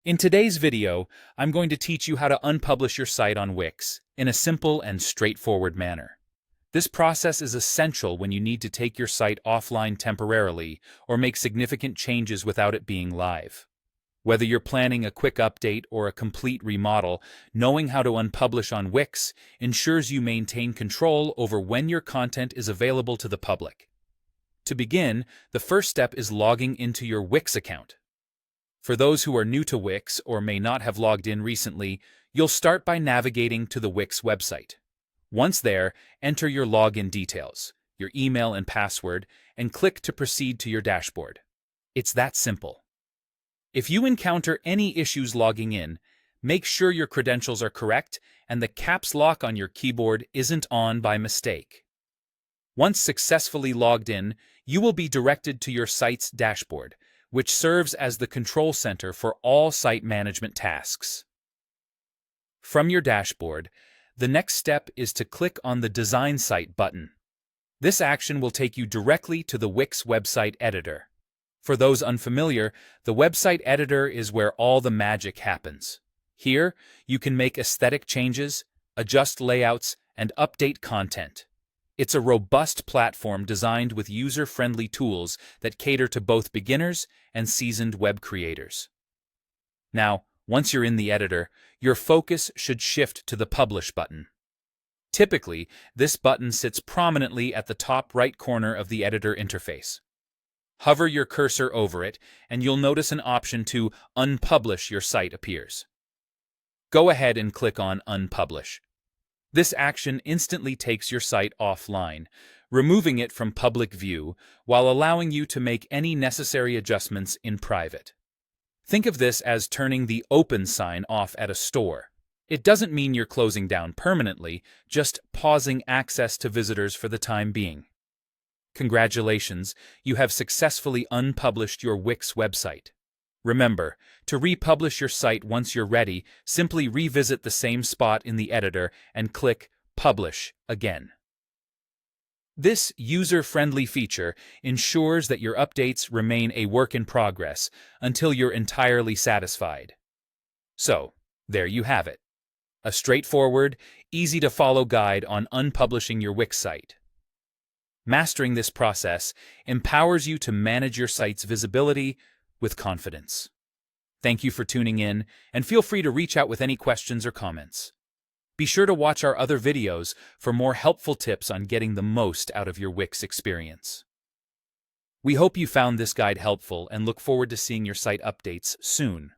In today's video, I'm going to teach you how to unpublish your site on Wix in a simple and straightforward manner. This process is essential when you need to take your site offline temporarily or make significant changes without it being live. Whether you're planning a quick update or a complete remodel, knowing how to unpublish on Wix ensures you maintain control over when your content is available to the public. To begin, the first step is logging into your Wix account. For those who are new to Wix or may not have logged in recently, you'll start by navigating to the Wix website. Once there, enter your login details, your email and password, and click to proceed to your dashboard. It's that simple. If you encounter any issues logging in, make sure your credentials are correct and the caps lock on your keyboard isn't on by mistake. Once successfully logged in, you will be directed to your site's dashboard, which serves as the control center for all site management tasks. From your dashboard, the next step is to click on the Design Site button. This action will take you directly to the Wix website editor. For those unfamiliar, the website editor is where all the magic happens. Here, you can make aesthetic changes, adjust layouts, and update content. It's a robust platform designed with user-friendly tools that cater to both beginners and seasoned web creators. Now, once you're in the editor, your focus should shift to the Publish button. Typically, this button sits prominently at the top right corner of the editor interface. Hover your cursor over it, and you'll notice an option to unpublish your site appears. Go ahead and click on Unpublish. This action instantly takes your site offline, removing it from public view while allowing you to make any necessary adjustments in private. Think of this as turning the open sign off at a store. It doesn't mean you're closing down permanently, just pausing access to visitors for the time being. Congratulations, you have successfully unpublished your Wix website. Remember, to republish your site once you're ready, simply revisit the same spot in the editor and click Publish again. This user-friendly feature ensures that your updates remain a work in progress until you're entirely satisfied. So, there you have it. A straightforward, easy-to-follow guide on unpublishing your Wix site. Mastering this process empowers you to manage your site's visibility with confidence. Thank you for tuning in, and feel free to reach out with any questions or comments. Be sure to watch our other videos for more helpful tips on getting the most out of your Wix experience. We hope you found this guide helpful and look forward to seeing your site updates soon.